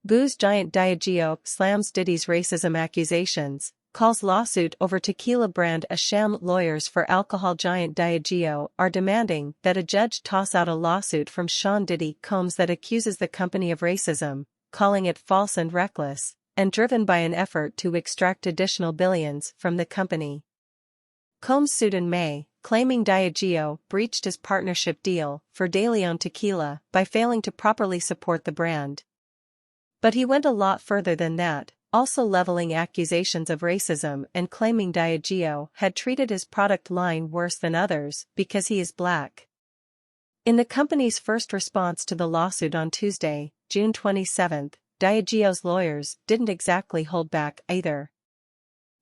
Booze giant Diageo slams Diddy's racism accusations, calls lawsuit over tequila brand a sham. Lawyers for alcohol giant Diageo are demanding that a judge toss out a lawsuit from Sean Diddy Combs that accuses the company of racism, calling it false and reckless, and driven by an effort to extract additional billions from the company. Combs sued in May, claiming Diageo breached his partnership deal for De Leon tequila by failing to properly support the brand. But he went a lot further than that, also leveling accusations of racism and claiming Diageo had treated his product line worse than others because he is black. In the company's first response to the lawsuit on Tuesday, June 27, Diageo's lawyers didn't exactly hold back either.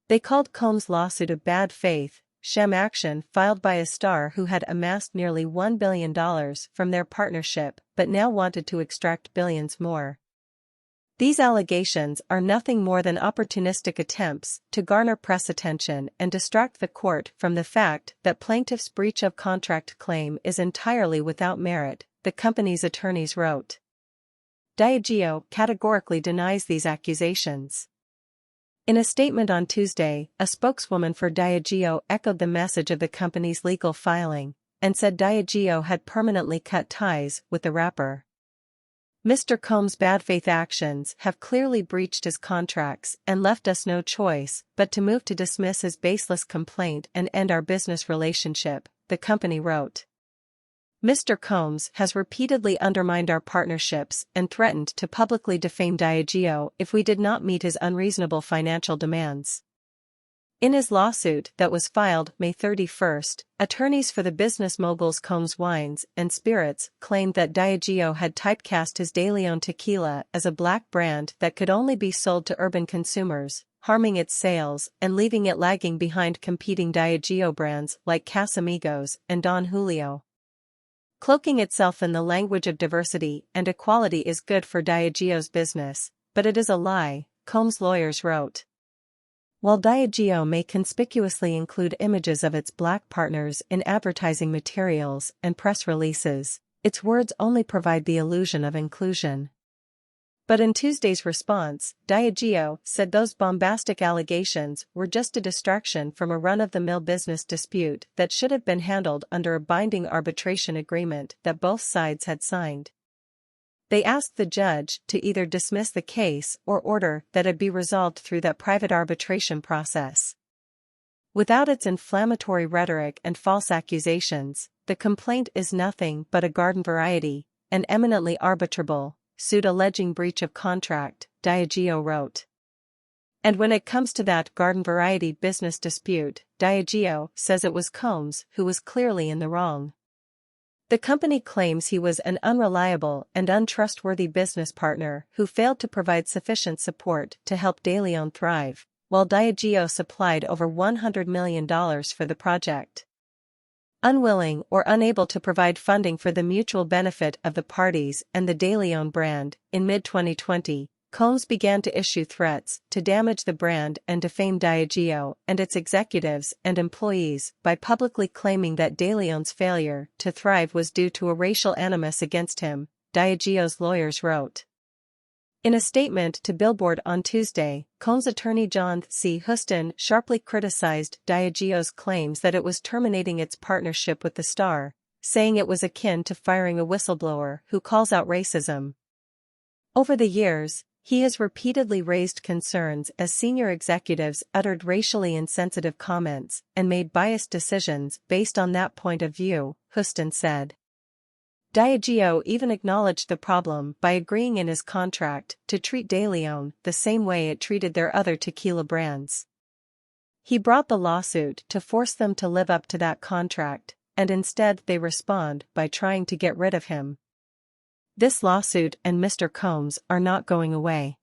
They called Combs' lawsuit a bad faith, sham action filed by a star who had amassed nearly $1 billion from their partnership but now wanted to extract billions more. These allegations are nothing more than opportunistic attempts to garner press attention and distract the court from the fact that plaintiff's breach of contract claim is entirely without merit, the company's attorneys wrote. Diageo categorically denies these accusations. In a statement on Tuesday, a spokeswoman for Diageo echoed the message of the company's legal filing, and said Diageo had permanently cut ties with the rapper. Mr. Combs' bad faith actions have clearly breached his contracts and left us no choice but to move to dismiss his baseless complaint and end our business relationship, the company wrote. Mr. Combs has repeatedly undermined our partnerships and threatened to publicly defame Diageo if we did not meet his unreasonable financial demands. In his lawsuit that was filed May 31, attorneys for the business mogul's Combs Wines and Spirits claimed that Diageo had typecast his De Leon tequila as a black brand that could only be sold to urban consumers, harming its sales and leaving it lagging behind competing Diageo brands like Casamigos and Don Julio. Cloaking itself in the language of diversity and equality is good for Diageo's business, but it is a lie, Combs' lawyers wrote. While Diageo may conspicuously include images of its black partners in advertising materials and press releases, its words only provide the illusion of inclusion. But in Tuesday's response, Diageo said those bombastic allegations were just a distraction from a run-of-the-mill business dispute that should have been handled under a binding arbitration agreement that both sides had signed. They asked the judge to either dismiss the case or order that it be resolved through that private arbitration process. Without its inflammatory rhetoric and false accusations, the complaint is nothing but a garden variety, and eminently arbitrable, suit alleging breach of contract, Diageo wrote. And when it comes to that garden variety business dispute, Diageo says it was Combs who was clearly in the wrong. The company claims he was an unreliable and untrustworthy business partner who failed to provide sufficient support to help De Leon thrive, while Diageo supplied over $100 million for the project. Unwilling or unable to provide funding for the mutual benefit of the parties and the De Leon brand, in mid-2020, Combs began to issue threats to damage the brand and defame Diageo and its executives and employees by publicly claiming that De Leon's failure to thrive was due to a racial animus against him, Diageo's lawyers wrote. In a statement to Billboard on Tuesday, Combs' attorney John C. Huston sharply criticized Diageo's claims that it was terminating its partnership with the star, saying it was akin to firing a whistleblower who calls out racism. Over the years, he has repeatedly raised concerns as senior executives uttered racially insensitive comments and made biased decisions based on that point of view, Huston said. Diageo even acknowledged the problem by agreeing in his contract to treat De Leon the same way it treated their other tequila brands. He brought the lawsuit to force them to live up to that contract, and instead they respond by trying to get rid of him. This lawsuit and Mr. Combs are not going away.